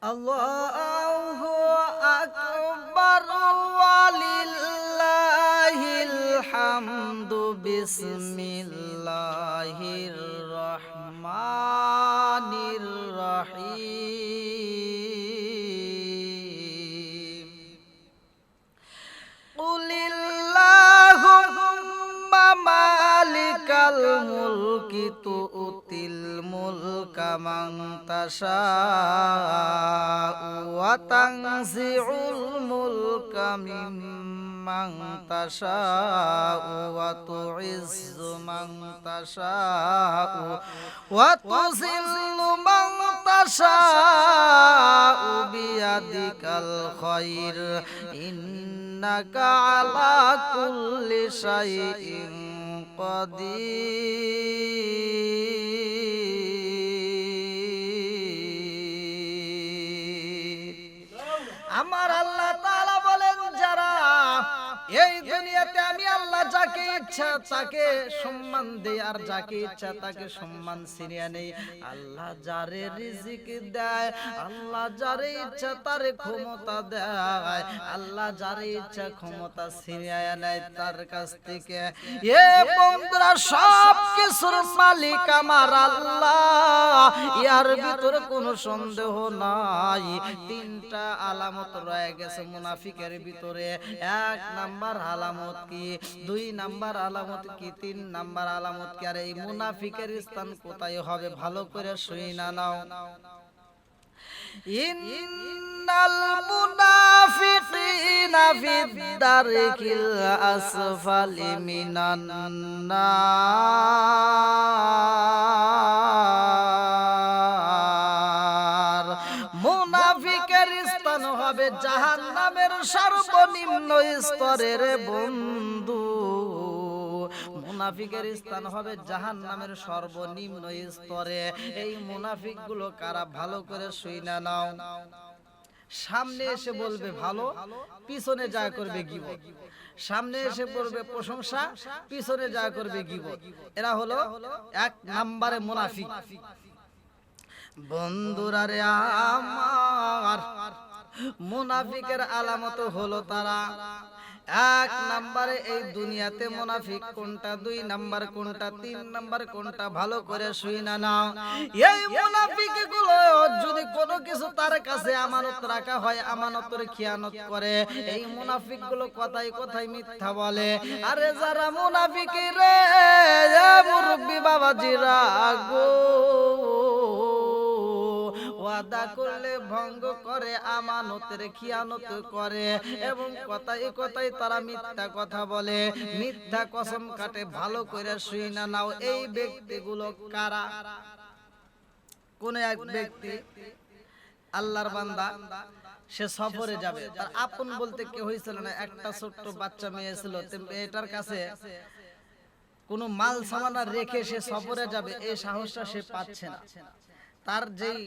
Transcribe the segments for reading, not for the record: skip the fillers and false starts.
আল্লাহু আকবার ওয়ালিল্লাহিল হামদু বিসমিল্লাহির রহমানির রহিম কুলিল্লাহুম্মা মালিকাল মুলকি তুতিল মুলকা মান তাশাউ ওয়া তানজিউল মুলকা মিম্মান তাশাউ ওয়া তুইজ্জু মান তাশাউ ওয়া তুযিল্লু মান তাশাউ বিয়াদিকাল খায়র ইন্নাকা আলা কুল্লি শাইইন কাদির। আমার আল্লাহ তাআলা বলেন, যারা এই দুনিয়াতে আমি আল্লাহ যাকে ইচ্ছা তাকে সম্মান দেই আর যাকে ইচ্ছা তাকে সম্মান ছিনিয়ে নেই। আল্লাহ যারে রিজিক দেয়, আল্লাহ যারে ইচ্ছা তারে ক্ষমতা দেয়, আল্লাহ যারে ইচ্ছা ক্ষমতা ছিনিয়ে নেয় তার কাছ থেকে। এ বন্ধুরা, সব কিছুর মালিক আমার আল্লাহ, ইয়ার ভিতরে কোনো সন্দেহ নাই। তিনটা আলামত রয়ে গেছে মুনাফিকের ভিতরে। এক নাম্বার আলামত কি, দুই নাম্বার আলামত কি, তিন নাম্বার আলামত কি। আর এই মুনাফিকের স্থান কোথায় হবে ভালো করে শুইনা নাও। ইন্নাল মুনাফিকিনা ফিদ-দারকিল আসফালি মিনান নার। মুনাফিকের স্থান হবে জাহান্নামের সর্বনিম্ন স্তরের বন্ধু। মুনাফিকের স্থান হবে জাহান্নামের সর্বনিম্ন স্তরে। এই মুনাফিক গুলো কারা ভালো করে শুইনা নাও। সামনে এসে বলবে ভালো, পিছনে যা করবে গীবত। সামনে এসে বলবে প্রশংসা, পিছনে যা করবে গীবত। এরা হলো এক নম্বরে মুনাফিক। বন্ধুরা রে আমার, মুনাফিকের আলামত হলো তারা এক নম্বরে এই দুনিয়াতে মুনাফিক কোনটা, দুই নাম্বার কোনটা, তিন নাম্বার কোনটা ভালো করে শুইনা নাও। এই মুনাফিক গুলো যদি কোনো কিছু তার কাছে আমানত রাখা হয়, আমানতের খিয়ানত করে। এই মুনাফিক গুলো কথায় কথায় মিথ্যা বলে। আরে যারা মুনাফিক রে মুরব্বি বাবাজিরা গো, ওয়াদা করলে ভঙ্গ করে, আমানতের খিয়ানত করে এবং কথায় কথায় তারা মিথ্যা কথা বলে, মিথ্যা কসম কাটে। ভালো করে শুইনা নাও। এই ব্যক্তিগুলো কারা? কোন এক ব্যক্তি আল্লাহর বান্দা, সে সফরে যাবে। তার আপন বলতে কেউ হয়েছিল না, একটা ছোট্ট বাচ্চা মেয়ে ছিল। মেয়েটার কাছে কোনো মাল সামানা রেখে সে সফরে যাবে, এই সাহসটা সে পাচ্ছে না। তার যেই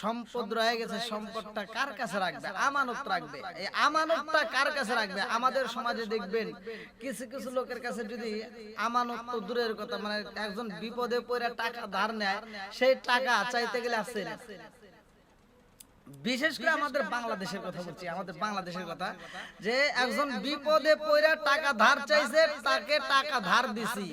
সম্পদ রয়ে গেছে, সম্পদটা কার কাছে রাখবে? আমানত রাখবে। এই আমানতটা কার কাছে রাখবে? আমাদের সমাজে দেখবেন কিছু কিছু লোকের কাছে যদি আমানত তো দূরের কথা, মানে একজন বিপদে পড়ে টাকা ধার নেয়, সেই টাকা চাইতে গেলে আসছে না। বিশেষ করে আমাদের বাংলাদেশের কথা বলছি, আমাদের বাংলাদেশের কথা, যে একজন বিপদে পড়ে টাকা ধার চাইছে, তাকে টাকা ধার দিছি।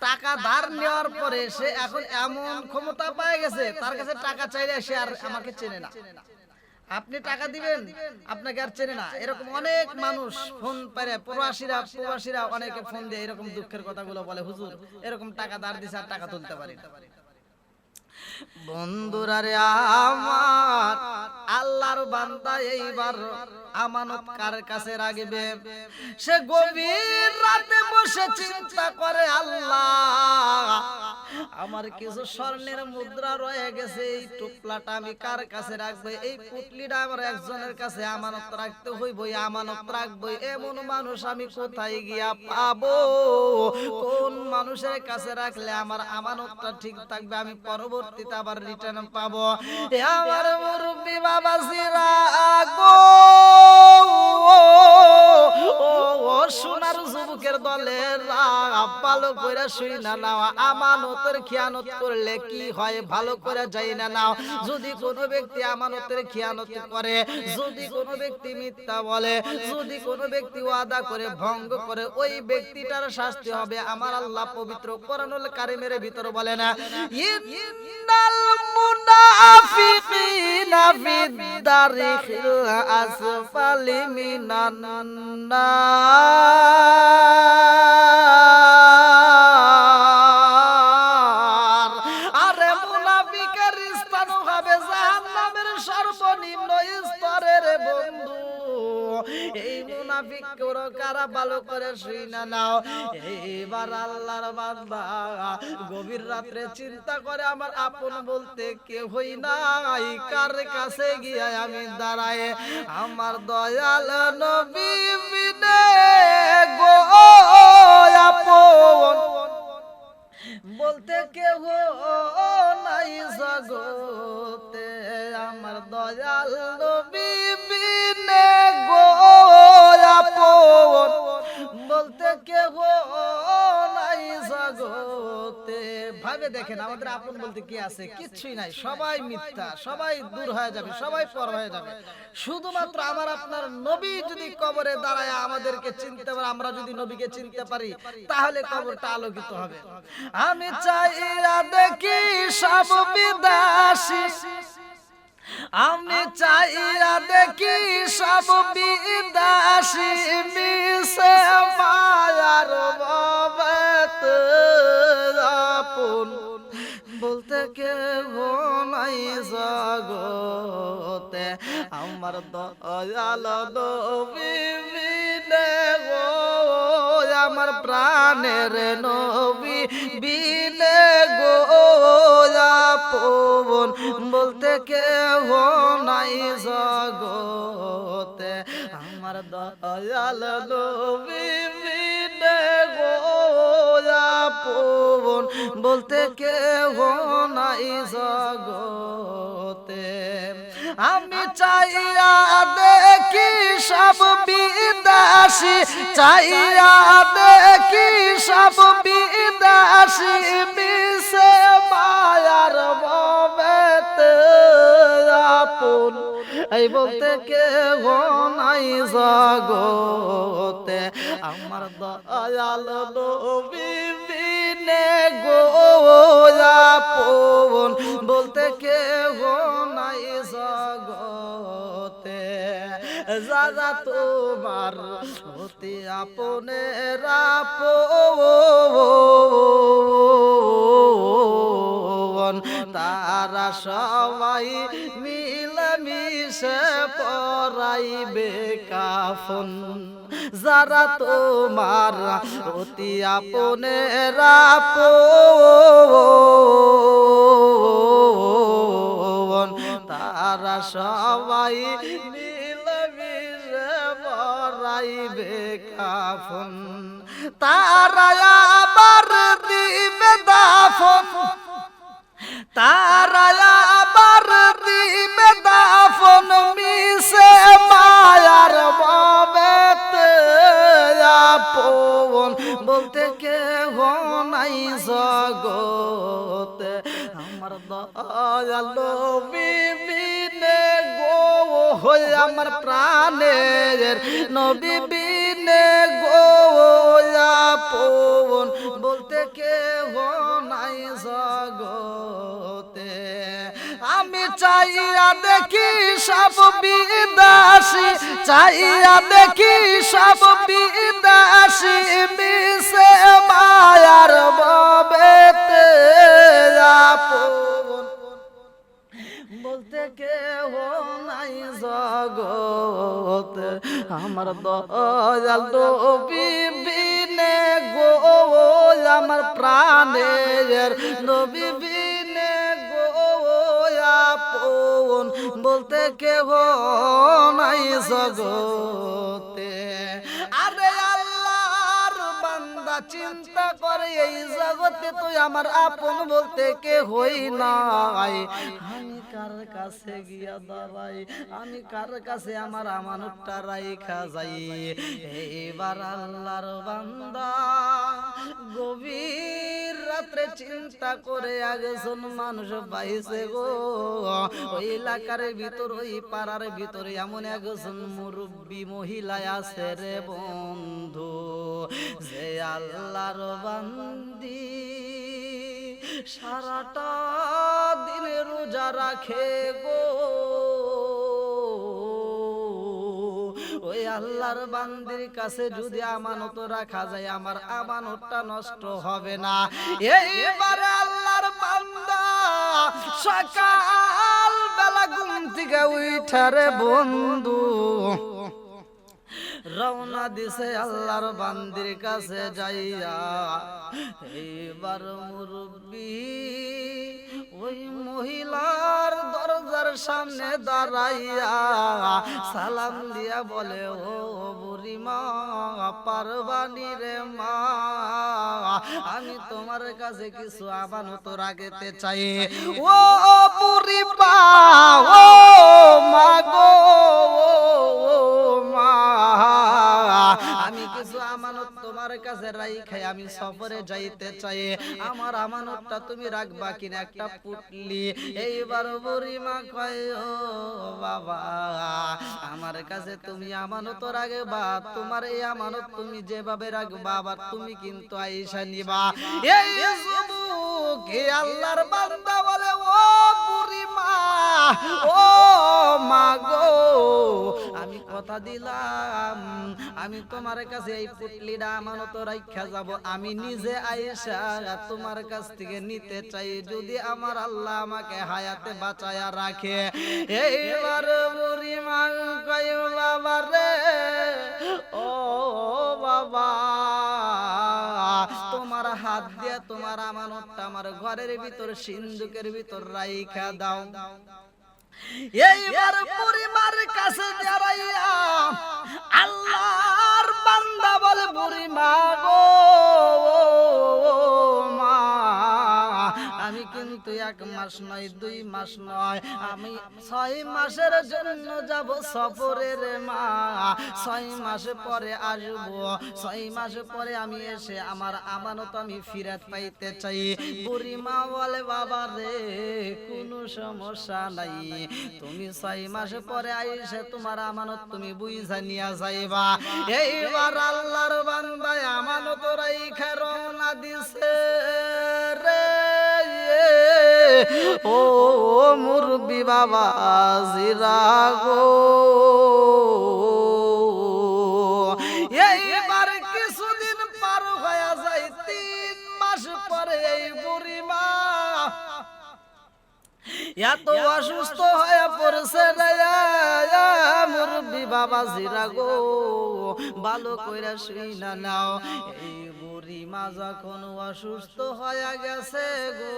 টাকা ধার নেওয়ার পরে সে এখন এমন ক্ষমতা পেয়ে গেছে, তার কাছে টাকা চাইলে সে আর আমাকে চেনে না। আপনি টাকা দিবেন, আপনাকে আর চেনে না। এরকম অনেক মানুষ ফোন পারে, প্রবাসীরা অনেকে ফোন দিয়ে এরকম দুঃখের কথাগুলো বলে, হুজুর এরকম টাকা ধার দিছে আর টাকা তুলতে পারি না। বন্ধুরা রে আমার, আল্লাহর বান্দা এইবার আমানত কার কাছে রাখবে? সে গভীর রাতে বসে চিন্তা করে, আল্লাহ আমার কিছু স্বর্ণের মুদ্রা রয়ে গেছে, এই টুকলাটা আমি কার কাছে রাখবো? এই পুটলিটা আমার একজনের কাছে আমানত রাখতে হইব, আমানত রাখবো। এমন মানুষ আমি কোথায় গিয়া পাবো? কোন মানুষের কাছে রাখলে আমার আমানতটা ঠিক থাকবে, আমি পরবর্তীতে আবার রিটার্ন পাবো? আমার মুরব্বি বাবাজিরা গো, ও সোনার যুবকের দলের ভালো করে শুই না নাও, আমানতের খিয়ানত করলে কি হয় ভালো করে যাই না নাও। যদি কোনো ব্যক্তি আমানতের খিয়ানত করে, যদি কোনো ব্যক্তি মিথ্যা বলে, যদি কোনো ব্যক্তি ওয়াদা করে ভঙ্গ করে, ওই ব্যক্তিটার শাস্তি হবে আমার আল্লাহ পবিত্র কোরআনুল কারীমের ভিতর বলে না, ইন্নাল মুনাফিকিনা ফিদ-দারিকিল আসফালি মিনান নার। আরে মুনাফিকের স্থান হবে জাহান্নামের সর্বনিম্ন স্তরের বন্ধু। এই মুনাফিক কারা ভালো করে শুই না নাও। এইবার আল্লাহর বান্দা গভীর রাত্রে চিন্তা করে আমার আপন বলতে কেউই নাই, কার কাছে গিয়ে আমি দাঁড়ায় আমার দয়াল নবী বিনে গো আপন বলতে কেউ নাই জগতে, আমার দয়াল নবী বিনে গো আপন বলতে কেউ নাই জগতে। ভাবে দেখেন আমাদের আপন বলতে কি আছে? কিচ্ছুই নাই, সবাই মিথ্যা, সবাই দূর হয়ে যাবে, সবাই পর হয়ে যাবে। শুধুমাত্র আমার আপনার নবী যদি কবরে দাঁড়ায় আমাদেরকে চিনতে পারে, আমরা যদি নবীকে চিনতে পারি, তাহলে কবরটা আলোকিত হবে। আমি চাইরা দেখি সব বিদাসী, আমি চাইরা দেখি সব বিদাসী মিশে মায়ার বাবাত আপন বলতে কেউ নাই জগতে, আমার দয়াল নবী বিনে গো আমার প্রাণের নবী বিনে গো আপন বলতে কেউ নাই জগতে, আমার দয়াল নবী বিনে গো আপন বলতে কেউ নাই জগতে। আমি চাইয়া দেখি সব বিদাসী, চাইয়া দেখি সব বিদাসী মিশে মায়ার বাবাতে আপন এই বলতে কেউ নাই জগতে, আমার দয়াল নবী বিনে গো আপন বলতে কেউ নাই জগতে। যারা তোমার অতি আপনের আপন তারা সবাই মিলেমিশে পরাইবে কাফন। যারা তোমার অতি আপনের আপন তারা সবাই মিলেমিশে পরাইবে কাফন। তারা আবার দিবে দাফন, তারা আবার দিবে দাফন মিশে মায়ার বাবাতে আপন বলতে কেউ নাই জগতে, আমার দয়াল নবী বিনে গো আমার প্রাণের নবী বিনে গো আপন বলতে কেউ নাই জগতে। আমি চাইয়া দেখি সব বিদাসী, চাইয়া দেখি সব বিদাসী মিশে মায়ার বাবাতে আপন বলতে কেউ নাই জগতে, আমার দয়াল নবী বিনে গো আমার প্রাণের নবী বিনে গো আপন বলতে কেউ নাই জগতে। আরে আল্লাহর বান্দা চিন্তা করে এই জগতে তুই আমার আপন বলতে কে হই নাই, আমি কার কাছে গিয়া দাঁড়াই, আমি কার কাছে আমার আমানতটা রাইখা যাই। এইবার আল্লাহর বান্দা গভীর রাত্রে চিন্তা করে একজন মানুষ পাইছে গো। ওই এলাকার ভিতর ওই পাড়ার ভিতরে এমন একজন মুরব্বী মহিলা আছে রে বন্ধু, যে আল্লাহর বান্দি সারাটা দিন রোজা রাখে গো। ওই আল্লাহর বান্দির কাছে যদি আমানত রাখা যায় আমার আমানতটা নষ্ট হবে না। এইবারে আল্লাহর বান্দা সকাল বেলা ঘুম থেকে উঠা রে বন্ধু রওনা দিছে আল্লাহর বান্দির কাছে যাইয়া। এইবার মুরব্বী ওই মহিলার দরজার সামনে দাঁড়াইয়া সালাম দিয়া বলে, ও বুড়িমা পারবানি রে মা, আমি তোমার কাছে কিছু আমানত রাখতে চাই। ও বুড়িমা, ও মা গো, মা আমি কিছু আমানত তোমার কাছে রাইখাই আমি সফরে যাইতে চাই, আমার আমানতটা তুমি রাখবা কিনা একটা পুটলি। এইবার বুড়িমা কয়, ও বাবা আমার কাছে তুমি আমানত রাখবা, তোমার এই আমানত তুমি যেভাবে রাখবা আবার তুমি কিন্তু আইসা নিবা। এই যুবক আল্লাহর বান্দা বলে, ও বুড়িমা, ও মা গো আমি কথা দিলাম আমি তোমার কাছে এই পুটলিটা আমানত রাখা যাব, আমি নিজে আয়েশা তোমার কাছ থেকে নিতে চাই যদি আমার আল্লাহ আমাকে হায়াতে বাঁচায়া রাখে। এইবার বুড়িমা কয়, বাবা রে, ও বাবা তোমার হাত দিয়ে তোমার আমানতটা আমার ঘরের ভিতর সিন্ধুকের ভিতর রাইখা দাও। এইবার বুড়িমার কাছে দাঁড়াইয়া আল্লাহর বান্দা বলে, বুড়িমা গো মা আমি কিন্তু 1 মাস নয় 2 মাস নয় আমি 6 মাসের জন্য যাব সফরে রে মা, 6 মাস পরে আসবো, 6 মাস পরে আমি এসে আমার আমানত আমি ফিরত পাইতে চাই। বুড়িমা বলে, বাবা রে কোনো সমস্যা নাই, তুমি 6 মাস পরে আইসে তোমার আমানত তুমি বুঝা নিয়া যাইবা। এইবার আল্লাহর বান্দা আমানত রাইখা রওনা দিছে রে। ও মুরব্বি বাবা জিরা গো, এইবার কিছুদিন পার হয়ে যায়, 3 মাস পরে এই বুড়িমা এত অসুস্থ হয়ে পড়ছে মুরব্বি বাবা জিরা গো, ভালো কইরা শুইনা নাও। এই বুড়িমা যখন অসুস্থ হয়ে গেছে গো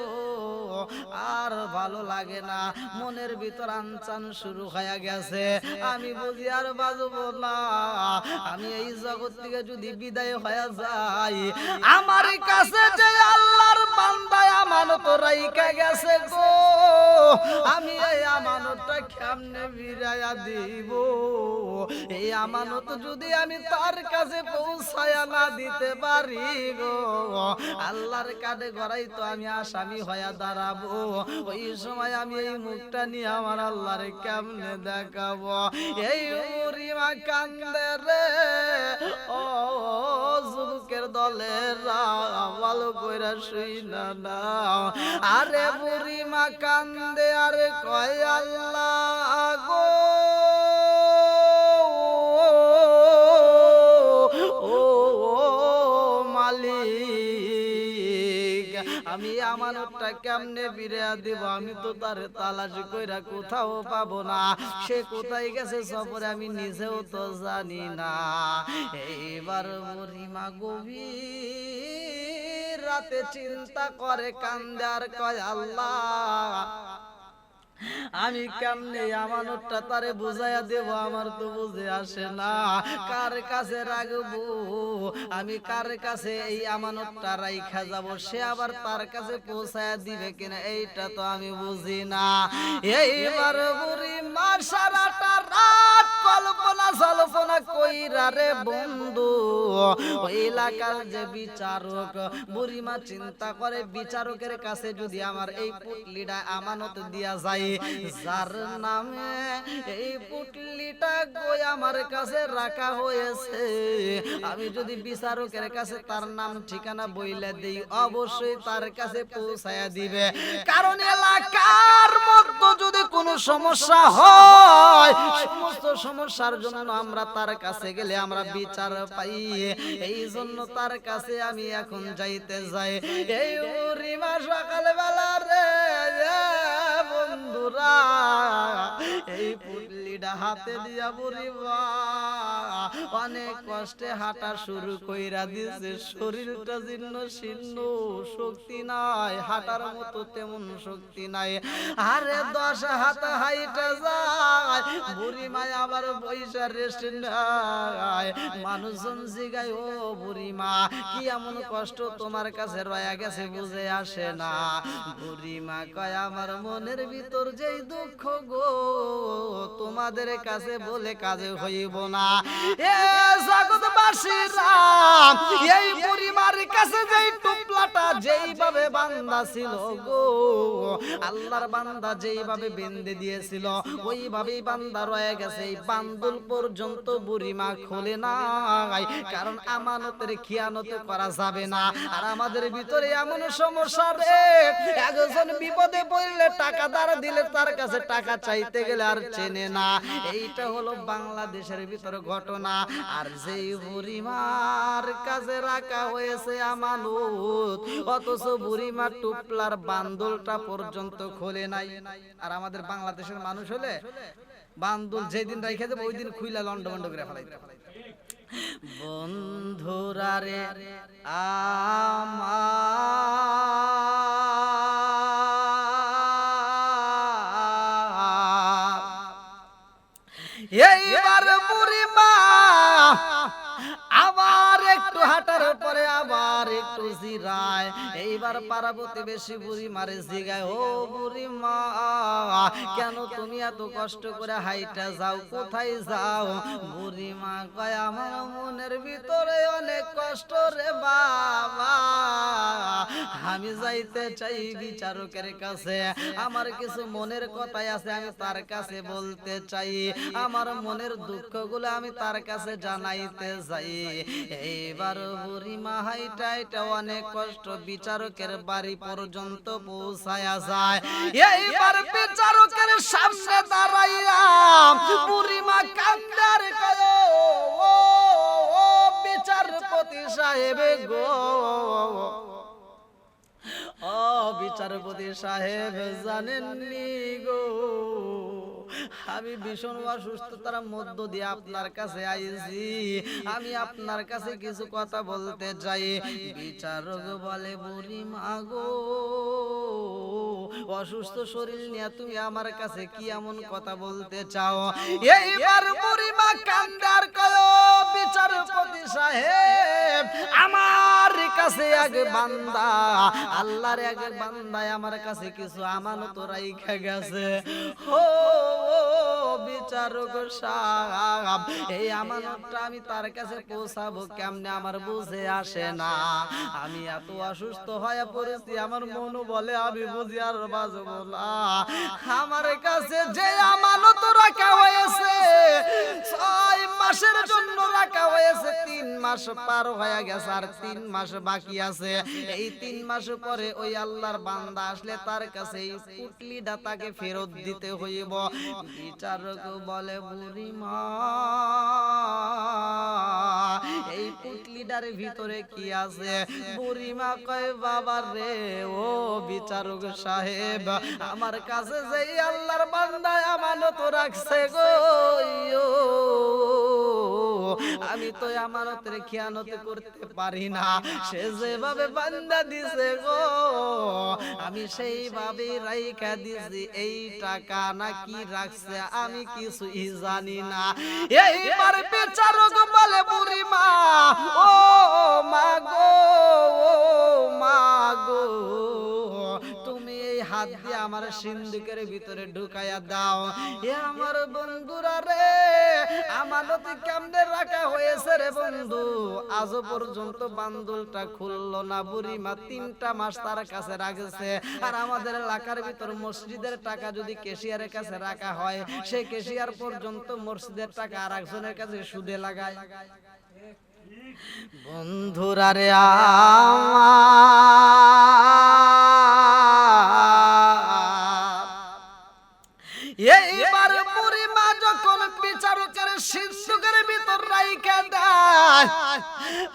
আর ভালো লাগে না, মনের ভিতর আনচান শুরু হয়ে গেছে, আমি বুঝি আর বাঁচবো না, আমি এই জগৎ থেকে যদি বিদায় হয়ে যাই আমার কাছে যে আল্লাহর বান্দা আমানত রাইখা গেছে গো আমি এই আমানতটা কেমনে ফিরাইয়া দিব। এই আমানত যদি আমি তার কাছে পৌঁছায়া না দিতে পারি গো আল্লাহর কাছে গড়াই তো আমি আসামি হয়ে দাঁড়াবো, ওই সময় আমি এই মুখটা নিয়ে আমার আল্লাহর কেমনে দেখাবো। এই বুড়িমা কান্দে রে। ও যুবকের দলের ভালো কইরা শুইনা নাও, আরে বুড়িমা কান্দে আরে কয় আল্লাহ গো ও মালিক আমি আমানতটা কেমনে ফিরিয়ে দিব, আমি তো তার তালাশ কইরা কোথাও পাবো না, সে কোথায় গেছে সফরে আমি নিজেও তো জানি না। এইবার বুড়িমা গভীর রাতে চিন্তা করে কান্দে আর কয় আল্লাহ আমি কেমনে আমানতটা তারে বুঝাইয়া দেব, আমার তো বুঝে আসে না। কার কাছে রাখবো আমি, কার কাছে এই আমানতটা রাইখা যাব, সে আবার তার কাছে পৌঁছায়া দিবে কিনা এইটা তো আমি বুঝি না। এইবার বুড়ি মা সারাটা রাত কল্পনা জল্পনা কইরা রে বন্ধু, ওই এলাকার যে বিচারক, বুড়িমা চিন্তা করে বিচারকের কাছে যদি আমার এই পুটলিটা আমানত দিয়া যায়, যার নামে এই পুটলিটা গই আমার কাছে রাখা হয়েছে, আমি যদি বিচারকের কাছে তার নাম ঠিকানা বইলে দেই, অবশ্যই তার কাছে পৌঁছায়া দিবে। কারণ এলাকার মধ্যে যদি কোনো সমস্যা হয়, সমস্ত সমস্যার জন্য আমরা তার কাছে গেলে আমরা বিচার পাই। এই জন্য তার কাছে আমি এখন যাইতে যাই। এই বুড়িমা সকালবেলা রে বন্ধুরা এই পুটলিটা হাতে দিয়া বুড়িমা অনেক কষ্টে হাঁটা শুরু কইরা দিছে। শরীরটা জীর্ণ শীর্ণ, শক্তি নাই, হাঁটার মতো তেমন শক্তি নাই। আরে 10 হাত হাইটা যায় বুড়িমা, আবার পয়সা রেস্ট নাই। মানুষজন জিগায়, ও বুড়িমা কি এমন কষ্ট তোমার কাছে রয়া গেছে বুঝে আসে না। বুড়িমা কয়, আমার মনের ভিতর যেই দুঃখ গো, তোমাদের কাছে বলে কাজে হইব না। এ জগৎবাসীরা, এই বুড়িমার কাছে যেই টুপলাটা যেইভাবে বান্দা ছিল গো, আল্লাহর বান্দা যেইভাবে বেঁধে দিয়েছিল ওইভাবেই বান্দা রয়ে গেছে। এই বান্দুল পর্যন্ত বুড়িমা খোলে নাই, কারণ আমানতের খিয়ানত করা যাবে না। আর আমাদের ভিতরে এমন সমস্যা রে, একজন বিপদে পড়লে টাকা ধার দিলে তার কাছে টাকা চাইতে গেলে আর চেনে না। এইটা হলো বাংলাদেশের ভিতরে ঘটনা। আর যেই বুড়িমার কাছে রাখা হয়েছে আমানত, অথচ বুড়িমা টুপলার বান্দুলটা পর্যন্ত খোলে নাই। আর আমাদের বাংলাদেশের মানুষ হলে বান্দুল যেদিন রাইখা দেব ওই দিন খুইলা লন্ডভন্ড করে ফেলাইতে। বন্ধুরা রে এইবার বুড়িমা আবার একটু হাঁটার পরে আবার একটু জিরায়। এইবার পাড়া প্রতিবেশী বুড়িমারে জিগায়, ও বুড়িমা কেন তুমি এত কষ্ট করে হাইটা যাও, কোথায় যাও? বুড়িমা কয়, আমার মনের ভিতরে অনেক কষ্ট রে বাবা, আমি যাইতে চাই বিচারকের কাছে। আমার কিছু মনের কথাই আছে, আমি তার কাছে বলতে চাই। আমার মনের দুঃখগুলো আমি তার কাছে জানাইতে চাই। এইবার বুড়িমা হাইটা হাইটা অনেক কষ্ট বিচারকের বাড়ি পর্যন্ত পৌঁছায়া যায়। এইবার বিচারকের সামনে দাঁড়াইয়া বুড়িমা কান্দার কয়, ও বিচারপতি সাহেব গো, ও বিচারপতি সাহেব জানেননি গো, আমি ভীষণ অসুস্থতার মধ্য দিয়ে আপনার কাছে আইছি, আমি আপনার কাছে কিছু কথা বলতে চাই। বিচারক বলে, বুড়িমা গো, অসুস্থ শরীর নিয়ে তুমি আমার কাছে কি এমন কথা বলতে চাও? এইবার বুড়িমা কান্দার কয়, বিচারপতি সাহেব আমার কাছে এক বান্দা, আল্লাহর এক বান্দায় আমার কাছে কিছু আমানত রাইখা গেছে। ও বিচারক সাহেব, এই আমানতটা আমি তার কাছে পৌঁছাবো কেমনে আমার বুঝে আসে না। আমি এত অসুস্থ হয়ে পড়েছি, আমার মন বলে আমি বুঝি আর বাঁচবো না। আমার কাছে যে আমানত রাখা হয়েছে 6 মাসের জন্য রাখা হয়েছে, 3 মাস পার হয়ে গেছে, আর 3 মাস বাকি আছে। এই 3 মাস পরে ওই আল্লাহর বান্দা আসলে তার কাছে এই পুটলিটা তাকে ফেরত দিতে হইব। বিচারক বলে, বুড়িমা এই পুটলিটার ভিতরে কি আছে? বুড়িমা কয়, বাবা রে, ও বিচারক সাহেব আমার কাছে যেই আল্লাহর বান্দা আমানত রাখছে গো, আমি তো আমানতের খিয়ানত করতে পারি না, সে যেভাবে বান্দা দিছে গো আমি সেইভাবে রাইখা দিছি। এই টাকা নাকি রাখছে আমি কিছুই জানি না। এইবার বিচারক বলে বুড়ি মা, ও মা গো, ও মা গো, তুমি এই হাত দিয়ে আমার সিন্ধুকের ভিতরে ঢুকাইয়া দাও। এ আমার বন্ধুরা রে, আমানত কেমনে রাখা হয়েছে রে বন্ধু, আজও পর্যন্ত বান্দুলটা খুললো না। বুড়ি মা 3টা মাস তার কাছে রাখছে। আর আমাদের এলাকার ভিতর মসজিদের টাকা যদি ক্যাশিয়ারের কাছে রাখা হয়, সেই ক্যাশিয়ার পর্যন্ত মসজিদের টাকা আর একজনের কাছে সুদে লাগায়। বন্ধুরা রে এইবার বুড়ি মা যখন বিচারকের সিন্ধুকের ভিতর রাইখা দেয়,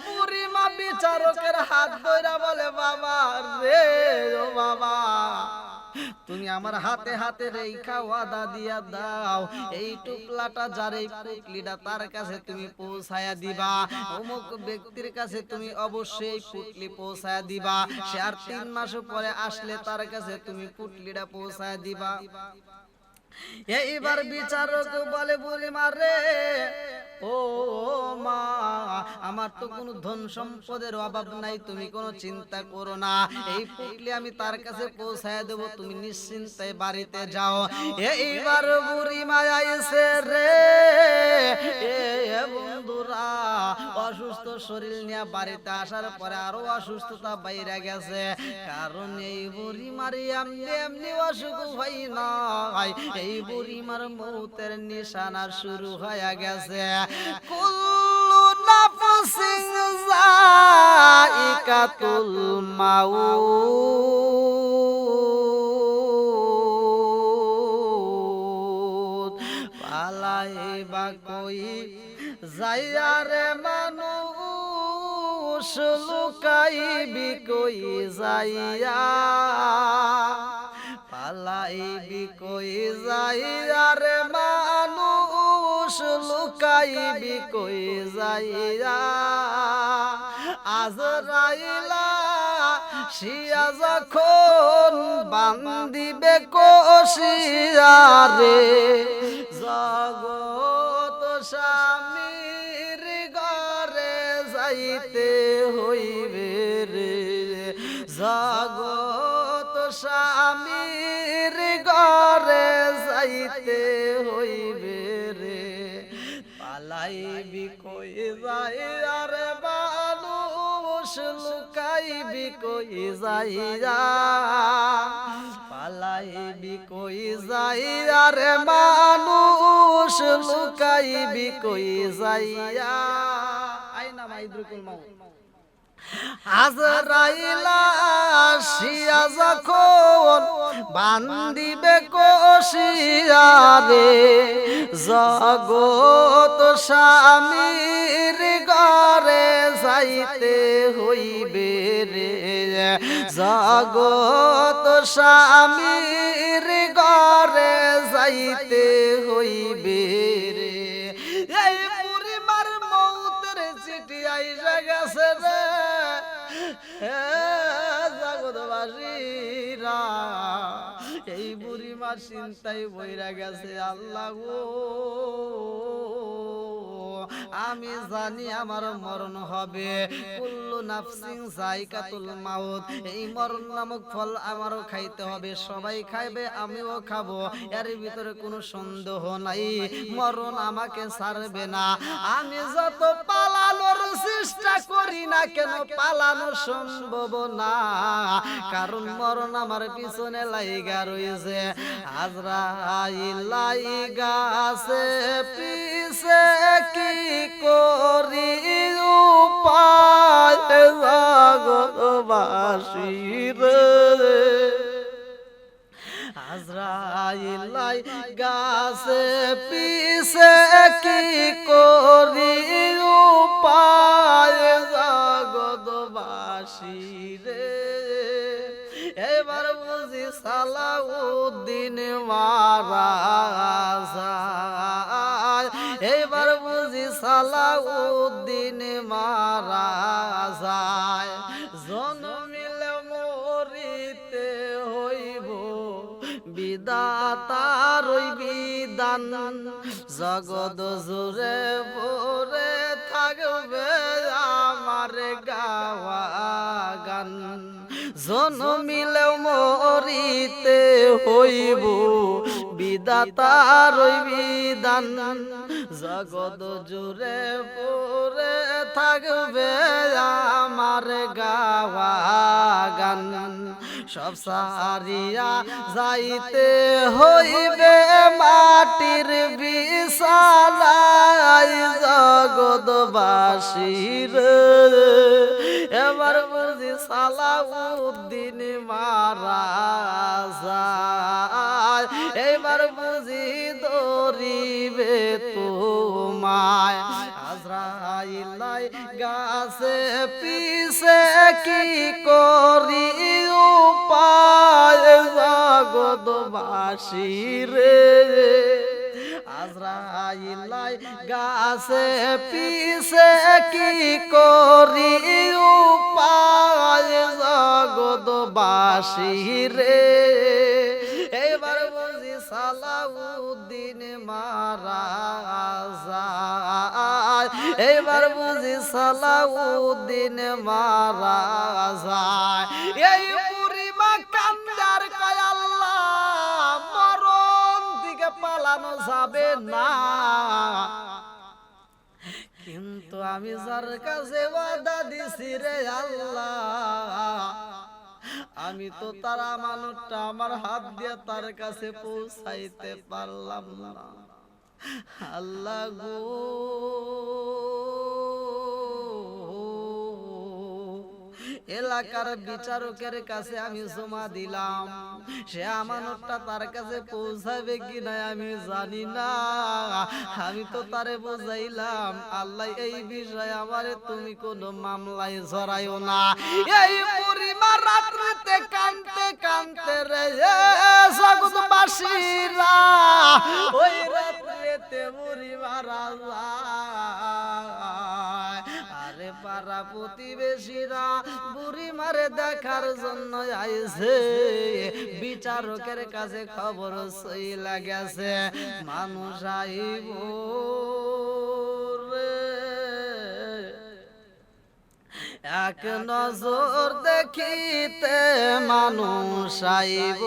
বুড়ি মা বিচারকের হাত ধইরা বলে বাবা রে, ও বাবা তুমি আমার হাতে হাতে রেখা ওয়াদা দিয়া দাও, এই টুকলাটা যার এই পুটলিটা তার কাছে তুমি পৌঁছায়া দিবা, অমুক ব্যক্তির কাছে তুমি অবশ্যই পুটলি পৌঁছায়া দিবা, সে আর 3 মাস পরে আসলে তার কাছে তুমি পুটলিটা পৌঁছায়া দিবা। এইবার বিচারক বলে বুড়ি মা রে, ও মা আমার তো কোনো ধন সম্পদের অভাব নাই, তুমি কোনো চিন্তা করো না, এই পুটলি আমি তার কাছে পৌঁছায় দেব, তুমি নিশ্চিন্তায় বাড়িতে যাও। এইবার বুড়ি মা আইছে রে বন্ধুরা, অসুস্থ শরীর নিয়ে বাড়িতে আসার পরে আরো অসুস্থতা বাইরে গেছে, কারণ এই বুড়ি মারি এমনি অসুখ হয় নাই, এই বুড়ি মার মৌতের নিশানা শুরু হয়ে গেছে। কুল্লু নাফসিন যায়িকাতুল মাউত, পালাইবা কই যাইয়া রে মানুষ, লুকাইবি কই যাইয়া, পালাইবি কই যাইয়া রে মানুষ, লুকাইবি কই যাইয়া, আজরাইলা শিয়া যখন বান্দিবে কষিয়া রে, জগৎ স্বামীর ঘরে যাইতে হইবে রে, জগৎ স্বামীর ঘরে যাইতে হইবে রে, পালাইবি কই যাইয়া রে মানুষ, লুকাইবি কই যাইয়া, পালাইবি কই যাইয়া রে মানুষ, লুকাইবি কই যাইয়া। আইনা মাইদুকুল মাউত, আজরাইলা শিয়া যখন বান্দিবে কষিয়া রে, জগৎ স্বামীর ঘরে যাইতে হইবে রে, জগৎ স্বামীর ঘরে যাইতে হইবে রে। এই বুড়ি মার মৌতের চিঠি আইসা গেছে রে জগৎবাসীরা, এই বুড়ি মার চিন্তায় বইরা গেছে। আল্লাহ গো আমি জানি আমার মরণ হবে, কুল্লু নাফসিন যায়িকাতুল মাউত, এই মরণ নামক ফল আমারও খাইতে হবে, সবাই খাইবে আমিও খাবো, এর ভিতরে কোনো সন্দেহ নাই, মরণ আমাকে ছাড়বে না। আমি যত পালানোর চেষ্টা করি না কেন পালানো সম্ভব না, কারণ মরণ আমার পিছনে লাইগা রয়েছে। আজরাইল লাইগা আছে পিছে, কি করি উপায় জগৎবাসীর, আজরাইল লাইগা আছে পিছে, কি করি উপায় জগৎবাসীর। এবার বুঝি সালাউদ্দিন মারা যায়, এইবার বুঝি সালাউদ্দিন মারা যায়। জন্মিলে মরিতে হইব, বিধাতার ওই বিধান জগৎ জুড়ে ভরে থাকবে আমার গাওয়া গান। জন্মিলে মরিতে হইব, বিধাতার ওই বিধান জগৎ জুড়ে ভরে থাকবে আমার গাওয়া গান। সব সারিয়া যাইতে হইবে মাটির বিছানায় জগৎবাসীর। এবার বুঝি সালাউদ্দিন মারা যায়, এবার বুঝি ধরিবে তোমায়। আজরাইল গাছে পিছে কি করি উপায় জগৎবাসীর। আজরাইল গাছে পিছে কি করি উপায় জগৎবাসীর। এবার বুঝি সালাউদ্দিন মারা যায়, এবার বুঝি সালাউদ্দিন মারা যায়। এই বুড়িমা কান্দার কয় আল্লাহ মরণ দিকে পালানো যাবে না, কিন্তু আমি যার কাছে ওয়াদা দিছি রে আল্লাহ, আমি তো তার আমানতটা আমার হাত দিয়ে তার কাছে পৌঁছাইতে পারলাম না। আল্লাহ গো, এলাকার বিচারকের কাছে আমি জমা দিলাম, সে আমানতটা তার কাছে পৌঁছাবে কিনা আমি জানি না। আমি তো তারে বুঝাইলাম আল্লাহ এই বিষয়ে আমারে তুমি কোনো মামলায় জড়াইও না। এই পরিবার রাত্রিতে কাঁদতে কাঁদতে রে জগৎবাসীরা ওই রাত্রিতে পরিবার আরে পাড়া প্রতিবেশীরা বুড়ি মারে দেখার জন্য আইছে। বিচারকের কাছে খবর চইলা গেছে, মানুষ আইব এক নজর দেখিতে, মানুষ আইব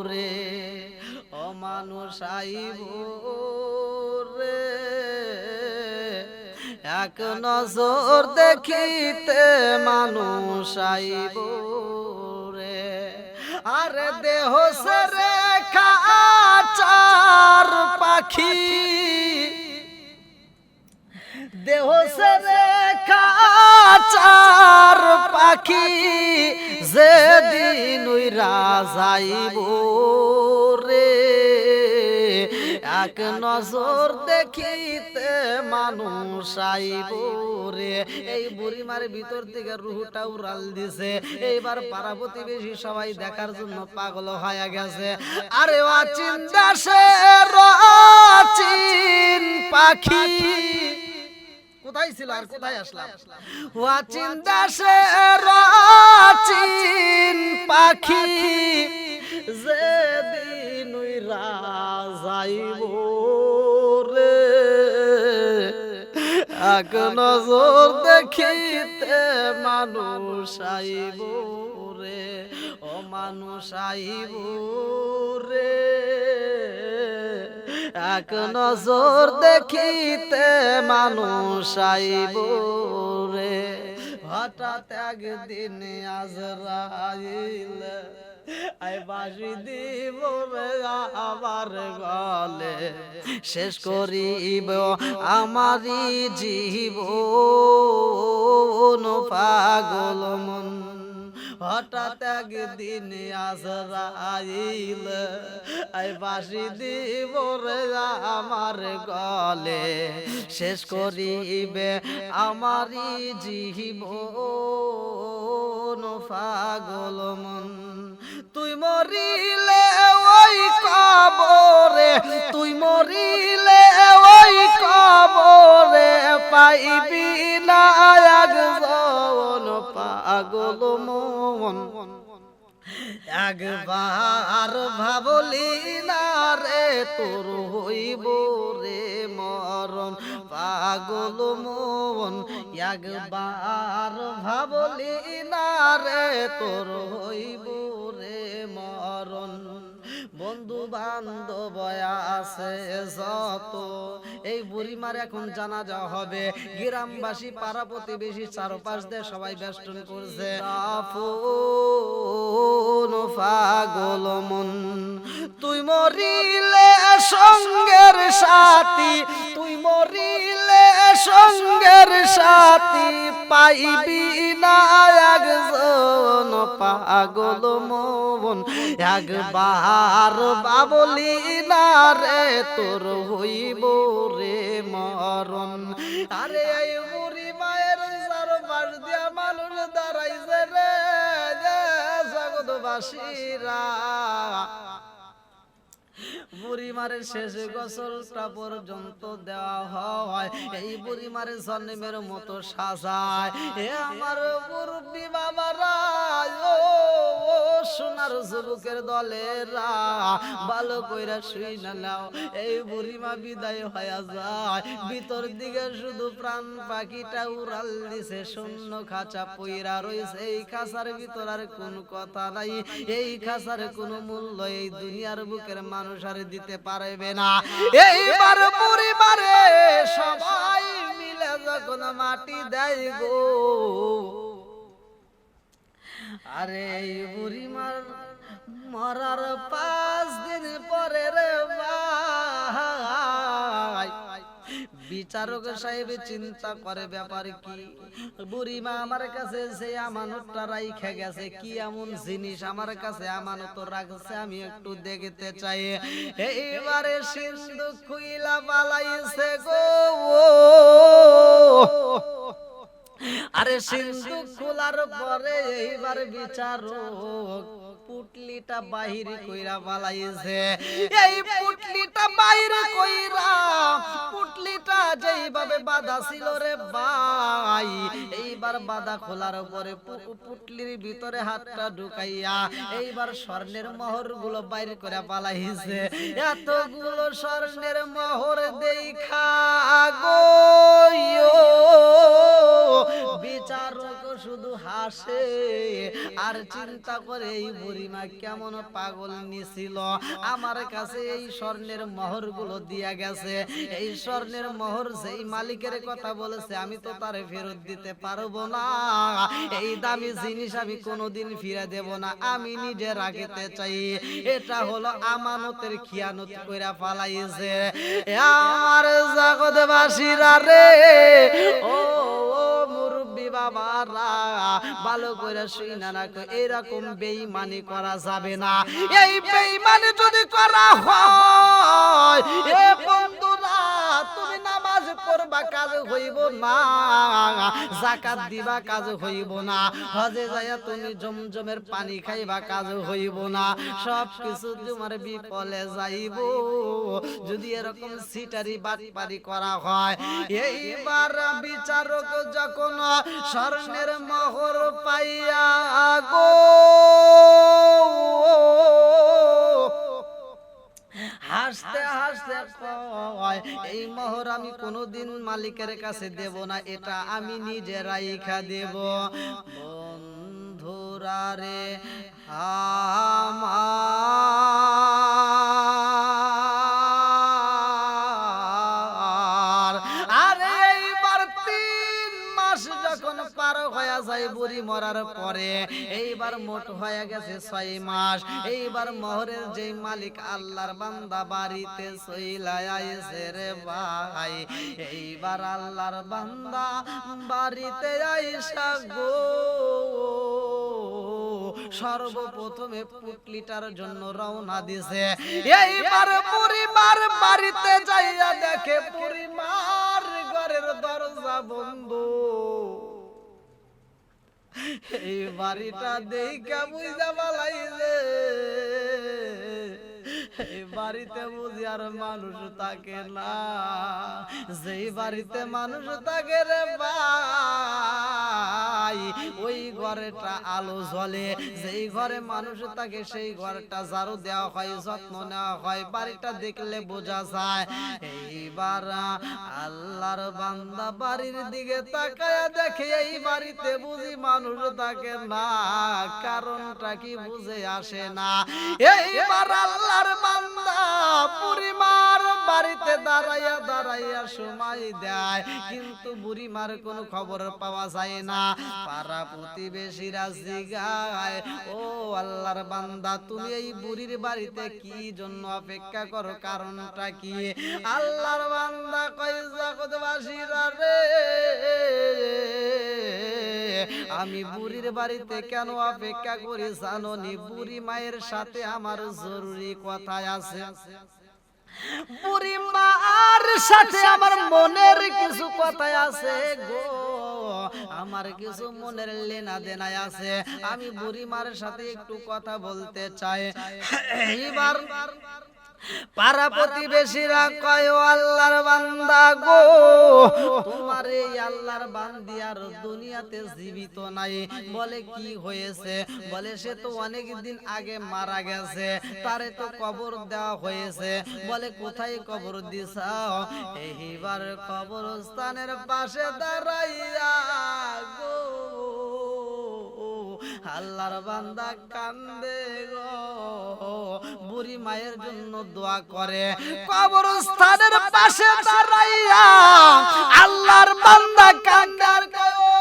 রে, ও মানুষ আইব রে, এক নজর দেখিতে মানুষ আইব রে। আরে দেহ সরে খাচার পাখি, দেহ সরে খাচার পাখি, যেদিন উইরা যাইব রে, এক নজর দেখিতে মানুষ আইব রে। এই বুড়িমার ভিতর থেকে রুহটা উড়াল দিছে। এইবার পাড়া প্রতিবেশী সবাই দেখার জন্য পাগল হয়ে গেছে। আরে অচিন দেশের অচিন পাখি কোথায় ছিল আর কোথায় আসলাম? অচিন দেশের অচিন পাখি, যেদিন উইরা যাইব রে, এক নজর দেখিতে মানুষ আইব রে, ও মানুষ আইব রে, এক নজর দেখিতে মানুষ আইব রে। হঠাৎ একদিন আজরাইল আই বাঁশি দিব আমার গলে, শেষ করিব আমারি জীবন পাগল মন। হঠাৎ একদিন আজরাইল আই বাঁশি দিব রে আমার গলে, শেষ করিবে আমারি জীবন পাগল মন। তুই মরিলে ওই কবরে, তুই মরিলে ওই পাইবি না একজন পাগল মন একবার ভাবলি না রে তোর হইব রে মরণ পাগল মন একবার ভাবলি না রে তোর হইব রে মরণ বন্ধু বান্ধব আছে যত এই বুড়িমার এখন জানাজা হবে গ্রামবাসী পাড়া প্রতিবেশী চারপাশ দিয়ে সবাই বেষ্টন করছে আপন পাগল মন তুই মরিলে সঙ্গের সাথী তুই মরিলে সঙ্গের সাথী পাইবি না একজন পাগল মন একবার বাবলি না রে তোর হইব রে মরণ আরে এই বুড়ি মায়ের চারপাশ দিয়া মানুষ দাঁড়াইছে রে জগৎবাসীরা বুড়িমারের শেষ গোসলটা পর্যন্ত দেওয়া হয় এই বুড়িমারের জন্মের মতো সাজায় এ আমার মুরব্বি বাবারা ও সোনার যুবকের দলেরা ভালো কইরা শুই না নাও এই বুড়িমা বিদায় হয়ে যায় ভিতর দিকে শুধু প্রাণ পাখিটা উড়াল দিছে শূন্য খাঁচা পইরা রইছে এই খাঁচার ভিতর আর কোনো কথা নাই এই খাঁচার কোনো মূল্য এই দুনিয়ার বুকের মানুষ আর দিতে পারবে না এইবার পরিবারে সবাই মিলে যখন মাটি দেয় গো আরে এই বুড়িমার মরার 5 দিন পরে রে ভাই বিচারক সাহেব চিন্তা করে ব্যাপার কি বুড়িমা আমার কাছে যে আমানতটা রাইখা গেছে কি এমন জিনিস আমার কাছে আমানত রাখছে আমি একটু দেখতে চাই এইবারে সিন্ধুক খুইলা পালাইছে গো আরে সিন্ধুক খোলার পরে এইবার বিচারক পুটলিটা বাহির কইরা পালাইছে এই পুটলিটা বাহির কইরা পুটলিটা যেইভাবে বাঁধা ছিল রে ভাই এইবার বাঁধা খোলার পরে পুটলির ভিতরে হাতটা ঢুকাইয়া এইবার স্বর্ণের মোহরগুলো বাইর করে পালাইছে এতগুলো স্বর্ণের মোহর দেখা গো বিচারক শুধু হাসে আর চিন্তা করে এই বুড়িমা কেমন পাগল নিছিল আমার কাছে এই স্বর্ণের মোহরগুলো দিয়া গেছে এই স্বর্ণের মোহর যেই মালিকের কথা বলেছে আমি তো তারে ফেরত দিতে পারবো না এই দামি জিনিস আমি কোনোদিন ফিরে দেব না আমি নিজে রাখতে চাই এটা হলো আমানতের খিয়ানত কইরা পালাইছে আমার জগৎবাসীরা রে ও মুরব্বি বাবারা ভালো করে শুই না রাখো এরকম বেঈমানি করা যাবে না এই বেঈমানি যদি করা হয় এ বন্ধুরা তুমি নামাজ পড়বা কাজ হইব না যাকাত দিবা কাজ হইব না হজে যায়া তুমি জমজমের পানি খাইবা কাজ হইব না সব কিছু তোমার বিফলে যাইব যদি এরকম সিটারি বাটপারি করা হয় এইবার বিচারক যখন স্বর্ণের মোহর পাইয়া গো হাসতে হাসতে কয় এই মোহর আমি কোনোদিন মালিকের কাছে দেব না এটা আমি নিজে রাইখা দেব বন্ধুরা রে বুড়ি মরার পরে এইবার মোট হয়ে গেছে 6 মাস এইবার মোহরের যে মালিক আল্লাহর বান্দা বাড়িতে চইলা আইছে রে ভাই এইবার আল্লাহর বান্দা বাড়িতে আইসা গো সর্বপ্রথমে পুটলিটার জন্য রওনা দিছে এইবার পরিবার বাড়িতে যাইয়া দেখে পরিবার ঘরের দরজা বন্ধ এই বাড়িটা দেখা বুঝা পালাইছে এই বাড়িতে বুঝি আর মানুষ থাকে না, যেই বাড়িতে মানুষ থাকে রে ভাই ওই ঘরেটা আলো জ্বলে, যেই ঘরে মানুষ থাকে সেই ঘরটা ঝাড়ু দেওয়া হয়, যত্ন নেওয়া হয়, বাড়িটা দেখলে বোঝা যায়। এইবার আল্লাহর বান্দা বাড়ির দিকে তাকায়া দেখে এই বাড়িতে বুঝি মানুষ থাকে না, কারণটা কি বুঝে আসে না। এইবার আল্লাহর বান্দা বুড়িমার বাড়িতে দাঁড়াইয়া দাঁড়াইয়া সময় দেয়, কিন্তু বুড়িমার কোনো খবর পাওয়া যায় না। পাড়া প্রতিবেশীরা জিগায়, ও আল্লাহর বান্দা তুমি এই বুড়ির বাড়িতে কি জন্য অপেক্ষা করো, কারণটা কি? আল্লাহর বান্দা কয়, জগৎবাসীরা রে, আমি বুড়ির বাড়িতে কেন অপেক্ষা করি জানো নি? বুড়ি মায়ের সাথে আমার জরুরি কথা আছে, বুড়ি মার সাথে আমার মনের কিছু কথা আছে গো, আমার কিছু মনের লেনা দেনা আছে, আমি বুড়ি মার সাথে একটু কথা বলতে চাই। এইবার পাড়া প্রতিবেশীরা কয়, আল্লাহর বান্দা গো, তোমার এই আল্লাহর বান্দি আর দুনিয়াতে জীবিত নাই। বলে কি হয়েছে? বলে সে তো অনেক দিন আগে মারা গেছে, তারে তো কবর দেওয়া হয়েছে। বলে কোথায় কবর দিছাও? এইবার কবরস্থানের পাশে দাঁড়াইয়া গো আল্লাহর বান্দা কান্দে গো, বুড়ি মায়ের জন্য দোয়া করে। কবরস্থানের পাশে দাঁড়াইয়া আল্লাহর বান্দা কান্দে আর কয়, ও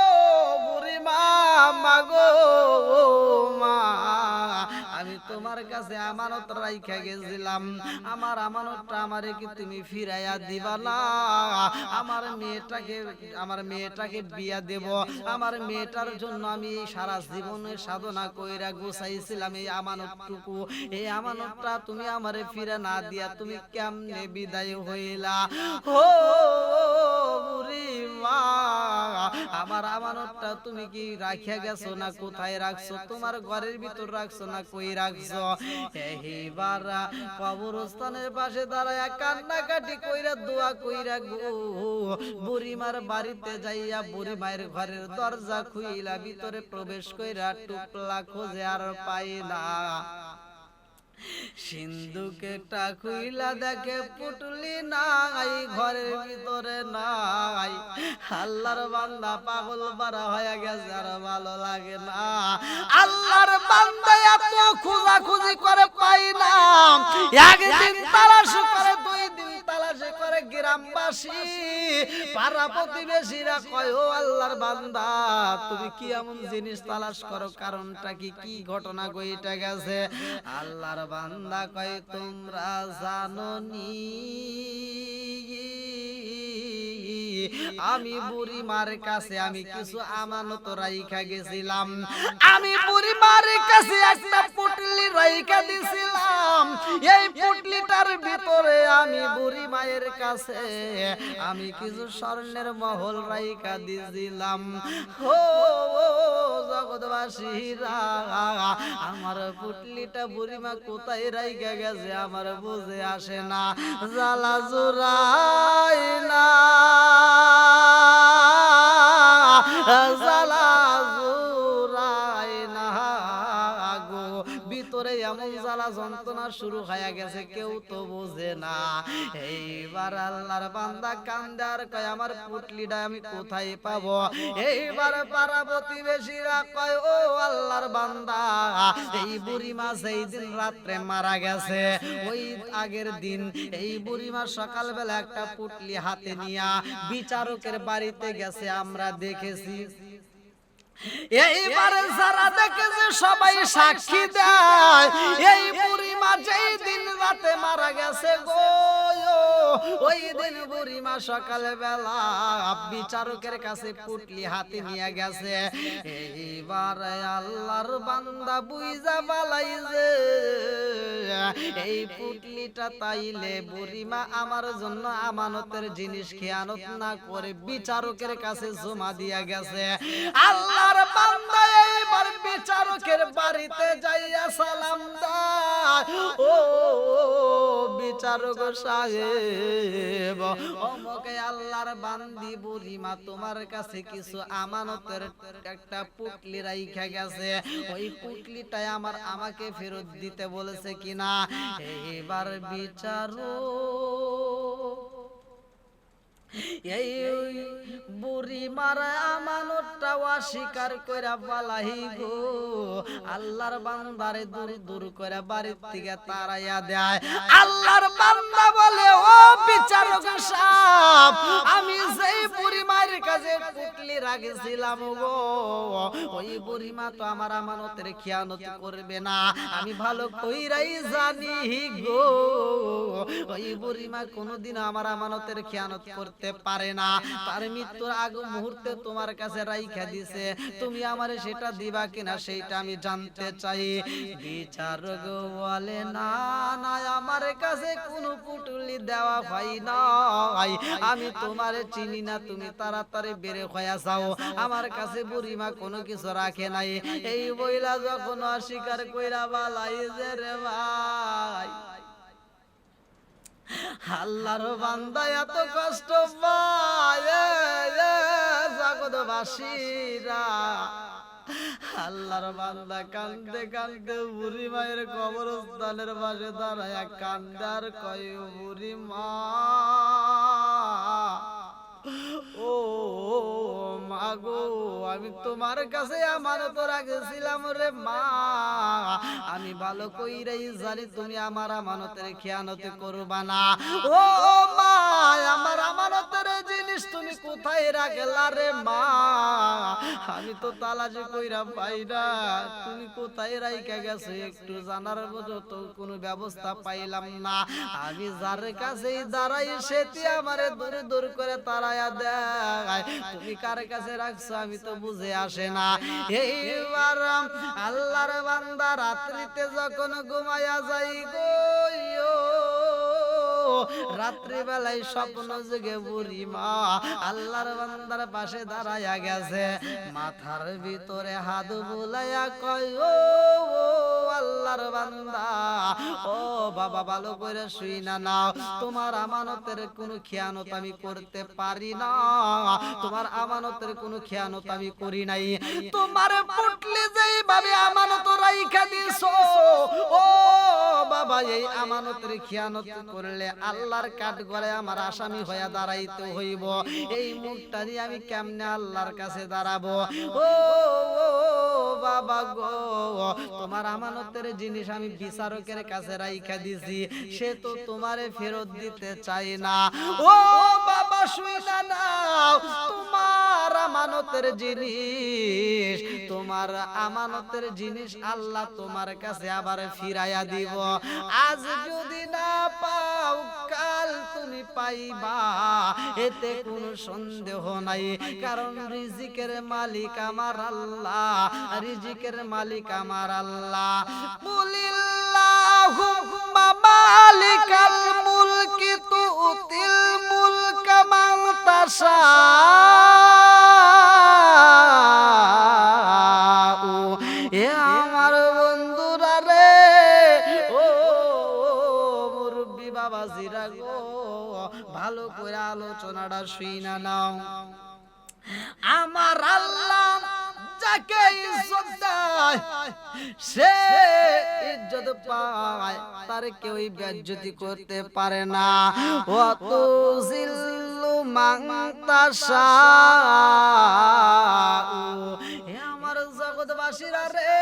বুড়ি মা, মাগো মা, আমি তোমার কাছে আমানত রাইখা গেছিলাম, আমার আমানতটা আমারে কি তুমি ফিরাইয়া দিবা না? আমার মেয়েটাকে বিয়া দেব, আমার মেয়েটার জন্য আমি সারা জীবনে সাধনা কইরা গোছাইছিলাম এই আমানতটুকু, এই আমানতটা তুমি আমারে ফিরা না দিয়া তুমি কেমনে বিদায় হইলা? ও বুড়ি মা, আমার আমানতটা তুমি কি রাখিয়া গেছো না কোথায় রাখছো? তোমার ঘরের ভিতর রাখছো না কই রাখছো? এইবার কবরস্থানের পাশে দাঁড়ায়া কান্নাকাটি কইরা দোয়া কইরা গো বুড়িমার বাড়িতে যাইয়া বুড়ি মায়ের ঘরের দরজা খুইলা ভিতরে প্রবেশ কইরা টুকলা খোঁজে আর পাই না। সিন্ধুকেটা খুইলা দেখে পুটলি নাই, ঘরের ভিতরে নাই। আল্লাহর বান্দা পাগল পারা হয়ে গেছে, আর ভালো লাগে না। আল্লাহর বান্দা এত খোঁজাখুঁজি করে পাই না, একদিন তালাশ করে, দুই দিন তালাশ করে গ্রামবাসী পাড়া প্রতিবেশীরা কয়, ও আল্লাহর বান্দা তুমি কি এমন জিনিস তালাশ করো, কারণটা কি, কি ঘটনা ঘটে গেছে? আল্লাহর বান্দা কয়, তোমরা জানো নি আমি বুড়ি মার কাছে আমি কিছু আমানত রাইখা গেছিলাম, আমি বুড়ি মার কাছে একটা পুটলি রাইখা দিছিলাম, এই পুটলিটার ভিতরে আমি বুড়ি মায়ের কাছে আমি কিছু স্বর্ণের মহল রাইখা দিছিলাম। ও জগৎবাসীরা, আমার পুটলিটা বুড়ি মা কোথায় রাইখা গেছে আমার বুঝে আসে না, জ্বালা জোড়াই না, জ্বালা জোড়াই না গো, ভিতরে এমন জ্বালা যন্ত্রণা শুরু হয়ে গেছে, কেউ তো বোঝে না। এইবার আল্লাহর বান্দা কান্দে আর কয়, আমার পুটলিটা আমি কোথায় পাবো? এইবার পাড়া প্রতিবেশীরা কয়, ও আল্লাহর বান্দা, এই বুড়ি মা সেই দিন রাত্রে মারা গেছে, ওই আগের দিন এই বুড়ি মা সকালবেলা একটা পুটলি হাতে নিয়া বিচারকের বাড়িতে গেছে, আমরা দেখেছি। এইবারে যারা দেখেছে সবাই সাক্ষী দেয়, এই বুড়ি মা যেই দিন রাতে মারা গেছে গো, ওই দিন বুড়ি মা সকালবেলা বিচারকের কাছে পুটলি হাতে নিয়ে গেছে। এইবার আল্লাহর বান্দা বুইজা বালাইছে, এই পুটলিটা তাইলে বুড়ি মা আমার জন্য আমানতের জিনিস খেয়ানত না করে বিচারকের কাছে জমা দিয়া গেছে। আল্লাহর বান্দা এইবার বিচারকের বাড়িতে যাইয়া সালাম দেয়, ও বিচারক সাহেব, ওমকে আল্লাহর বান্দি বুড়িমা তোমার কাছে কিছু আমানতের একটা পুটলি রাইখা গেছে, ওই পুটলিটাই আমাকে ফেরত দিতে বলেছে কিনা। এইবার বিচারক এই বুড়ি মারা আমানতটা অস্বীকার কইরা পালাই গো, আল্লাহর বান্দারে দূর দূর করে বাড়ির থেকে তাড়াইয়া দেয়। আল্লাহর বান্দা বলে, ও বিচারক সাহেব, আমি যেই বুড়ি মায়ের কাছে পুটলি রাখছিলাম গো, ওই বুড়ি মা তো আমার আমানতের খেয়ানত করবে না, আমি ভালো কইরাই জানি গো, ওই বুড়ি মা কোনোদিন আমার আমানতের খেয়ানত করতে পারে না, তার মৃত্যুর আগ মুহূর্তে তোমার কাছে রাইখা দিছে, তুমি আমারে সেটা দিবা কিনা সেইটা আমি জানতে চাই। বিচারক বলে, না না, আমার কাছে কোনো পুটলি দেওয়া হয় নাই, আমি তোমারে চিনি না, তুমি তাড়াতাড়ি বের হইয়া যাও, আমার কাছে বুড়িমা কোনো কিছু রাখে নাই। এই বইলা যখন অস্বীকার কইরা বালাই যে রে ভাই, আল্লাহর বান্দা এত কষ্ট পায় জগৎবাসীরা, আল্লাহর বান্দা কান্দে কান্দে বুড়ি মায়ের কবরস্থানের পাশে দাঁড়ায় কান্দার কয়, বুড়ি মা, ও মাগো, আমি তোমার কাছে আমানত রাখছিলাম রে মা, আমি ভালো কইরাই জানি তুমি আমার আমানতের খেয়ানত করবা না। ও মা, আমার আমানতের জিনিস তুমি কোথায় রাখলা রে মা, আমি তো তালাশি কইরা পাই না, তুমি কোথায় রাইখা গেছো একটু জানার মতো তো কোনো ব্যবস্থা পাইলাম না, আমি যার কাছেই দাঁড়াই সেটি আমারে দূর দূর করে তাড়াইয়া দেয়, তুমি কার কাছে রাখছো আমি তো বুঝে আসে না। এইবার আল্লাহর বান্দা রাত্রিতে যখন ঘুমায়া যাই গো, রাত্রি বেলায় স্বপ্ন জেগে বুড়ি মা আল্লাহর বান্দার পাশে দাঁড়ায়া গেছে, মাথার ভিতরে হাত বুলাইয়া কয়, ও আল্লাহর বান্দা, ও বাবা ভালো করে শুই না নাও, তোমার আমানতের কোনো খেয়ানত আমি করতে পারি না, তোমার আমানতের কোনো খেয়ানত আমি করি নাই, তোমার পুটলি যেইভাবে আমানত রাইখা দিছো, ও বাবা এই আমানতের খেয়ানত করলে আল্লাহর কাঠগড়ায় আমার আসামি হয়ে দাঁড়াইতে হইব, এই মুখটা নিয়ে আমি কেমনে আল্লাহর কাছে দাঁড়াবো। ও বাবা গো, তোমার আমানতের জিনিস আমি বিচারকের কাছে রাইখা দিছি, সে তো তোমারে ফেরত দিতে চাই না। ও বাবা শুইনা নাও, তোমার আমানতের জিনিস, তোমার আমানতের জিনিস আল্লাহ তোমার কাছে আবার ফিরাইয়া দিব, আজ যদি না পাও কাল তুমি পাইবা, এতে কোনো সন্দেহ নাই, কারণ রিজিকের মালিক আমার আল্লাহ, রিজিকের মালিক আমার আল্লাহ। কুলিল্লাহুম্মা মালিকাল মুলকি তুতিল মুলকা মান তাশা, এ আমার বন্ধুরা রে, ও মুরব্বি বাবাজিরা গো, ভালো করে আলোচনাটা শুইনা নাও। আমার আল্লাহ যাকে ইজ্জত দেয় সে ইজ্জত পায়, তার কেউ বেইজ্জতি করতে পারে না। ওয়া তুযিল্লু মান তাশা, আমার জগৎবাসীরা রে,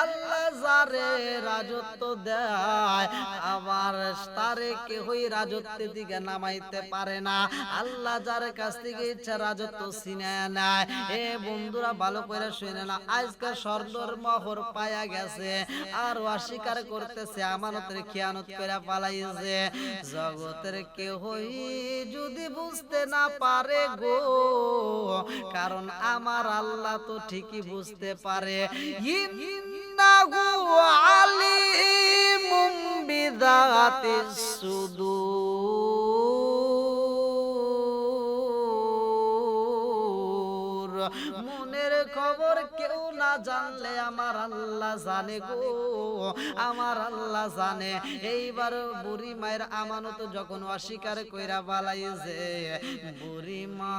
আল্লাহ যারে রাজত্ব দেয় আবার তারে কেউই রাজত্বের দিকে নামাইতে পারে না, আল্লাহ যার কাছ থেকে ইচ্ছা রাজত্ব ছিনিয়ে নেয়। এ বন্ধুরা ভালো করে শুনে না, আজকে স্বর্ণর মোহর পায়া গেছে আর অস্বীকার করতেছে, আমানতের খেয়ানত করে পালাইছে। জগতের কেউই যদি বুঝতে না পারে গো, কারণ আমার আল্লাহ তো ঠিকই বুঝতে পারে, ইন্নাহু আলিমুম বিযাতিস সুদূর, মনের খবর কেউ না জানলে আমার আল্লাহ জানে গো, আমার আল্লাহ জানে। এইবার বুড়ি মায়ের আমানত যখন অস্বীকার কইরা পালাইছে, বুড়ি মা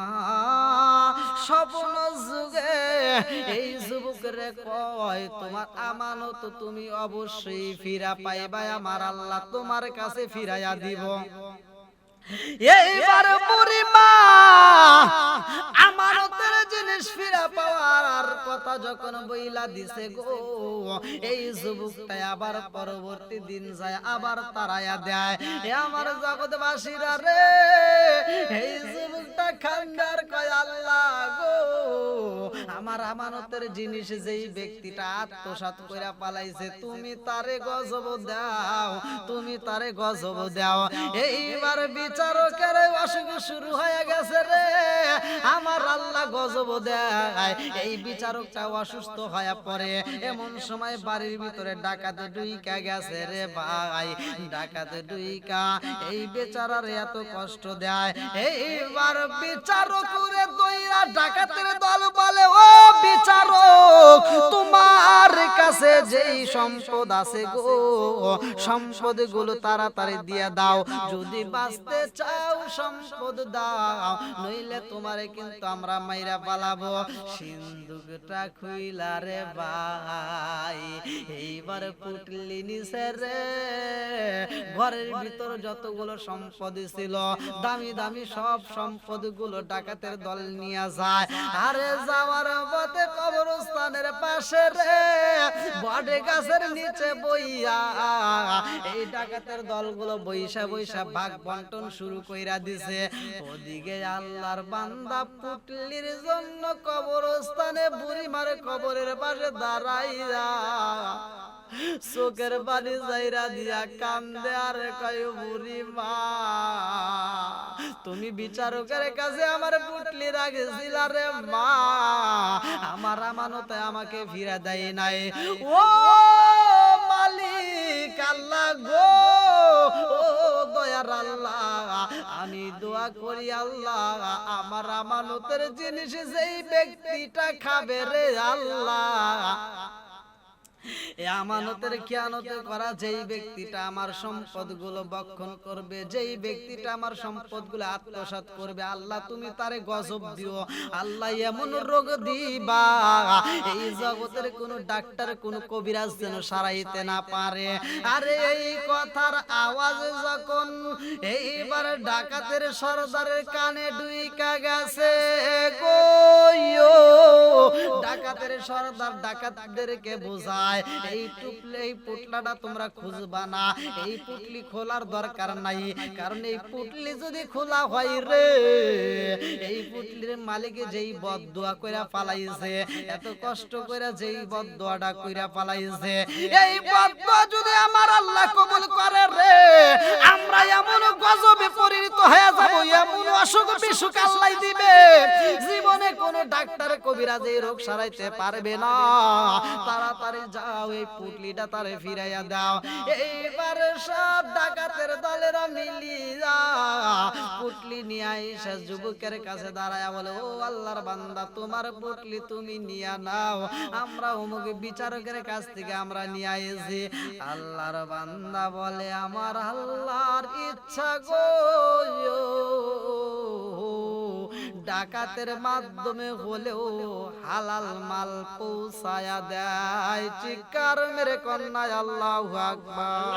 স্বপ্ন যুগে এই যুবকের কয় তোমার আমানত তুমি অবশ্যই ফিরা পাইবা, আমার আল্লাহ তোমার কাছে ফিরাইয়া দিব। এইবার বুড়ি মা আমানতের জিনিস ফিরা পাওয়ার কথা যখন বইলা দিছে গো, এই যুবকটা আবার পরবর্তী দিন যায় আবার তারায়া দেয়। আমার জগৎবাসীরা রে, এই যুবকটা খান্দার কয় আল্লাহ গো, আমার আমানতের জিনিস যেই ব্যক্তিটা আত্মসাৎ কইরা পালাইছে তুমি তারে গজব দাও, তুমি তারে গজব দাও। এইবার বিচারকের অসুখ শুরু হয়ে গেছে রে, আমার আল্লাহ গজব দেয়। এই বিচারকটা অসুস্থ হয়ে পড়ে, এমন সময় বাড়ির ভিতরে ডাকাতে ঢুইকা গেছে রে ভাই, ডাকাতে ঢুইকা এই বেচারার এত কষ্ট দেয়। এইবার বিচারক রে দইরা ডাকাতের দল বলে, ও বিচারক তোমার কাছে যেই সম্পদ আছে গো, সম্পদ গুলো তাড়াতাড়ি দিয়ে দাও, যদি বাঁচতে চাও সম্পদ দাও, নইলে তোমারে কিন্তু আমরা মাইরা পালাবো। সিন্দুকটা খুইলা রে ভাই, এইবার পুটলি নিছে রে, ঘরের ভিতর যতগুলো সম্পদ ছিল দামি দামি সব সম্পদ গুলো ডাকাতের দল নিয়ে যায়। আরে যাওয়ার পথে কবরস্থানের পাশে রে বটে গাছের নিচে বইয়া এই ডাকাতের দলগুলো বইসা বইসা ভাগ বন্টন শুরু কইরা দিছে। ওদিকে আল্লাহর বান্দা পুটলির জন্য কবরস্থানে বুড়িমার কবরের পাশে দাঁড়াইয়া চোখের পানি যাইরা দিয়া কান্দে আর কয়, বুড়ি মা তুমি বিচারকের কাছে আমার পুটলি রাখছিল রে মা, আমার আমানতে আমাকে ফিরা দেয় নাই। ও মালিক আল্লাহ গো, ও দয়ার আল্লাহ, আমি দোয়া করি আল্লাহ আমার আমানতের জিনিস যেই ব্যক্তিটা খাবে রে আল্লাহ, আমানতের খেয়ানত করা যেই ব্যক্তিটা আমার সম্পদগুলো ভক্ষণ করবে, যেই ব্যক্তিটা আমার সম্পদগুলো আত্মসাৎ করবে, আল্লাহ তুমি তারে গজব দিও। আল্লাহ এমন রোগ দিবা এই জগতের কোন ডাক্তার কোন কবিরাজ যেন সারাইতে না পারে। আরে এই কথার আওয়াজ যখন এইবার ডাকাতের সরদারের কানে ঢুইকা গেছে গো, ডাকাতের সরদার ডাকাতদেরকে বোঝায় এই টুপলে এই পুটলাটা তোমরা খুঁজবা না, এই পুটলি খোলার দরকার নাই, কারণ এই পুটলি যদি খোলা হয় রে, এই পুটলির মালিকে যেই বদদুয়া কইরা পালাইছে, এত কষ্ট কইরা যেই বদদুয়াটা কইরা পালাইছে, এই বদদুয়া যদি আমার আল্লাহ কবুল করে রে, আমরা এমন গজবে পরিণত হয়ে যাব, এমন অসুখ বিসুখ আল্লাহ দিবে, জীবনে কোনো ডাক্তার কবিরাজ এই রোগ সারাইতে পারবে না। তাড়াতাড়ি যাও এই পুটলিটা তারে ফিরাইয়া দাও। এইবার সব ডাকাতের দলেরা মিলিয়া পুটলি নিয়ে আইসা যুবকের কাছে দাঁড়ায়া বলে, ও আল্লাহর বান্দা তোমার পুটলি তুমি নিয়া নাও, আমরা অমুক বিচারকের কাছ থেকে আমরা নিয়ে আইছি। আল্লাহর বান্দা বলে, আমার আল্লাহর ইচ্ছা গো, ডাকাতের মাধ্যমে হলেও হালাল মাল পৌঁছায়া দেয়। চিৎকার মেরে কন্যা আল্লাহু আকবার।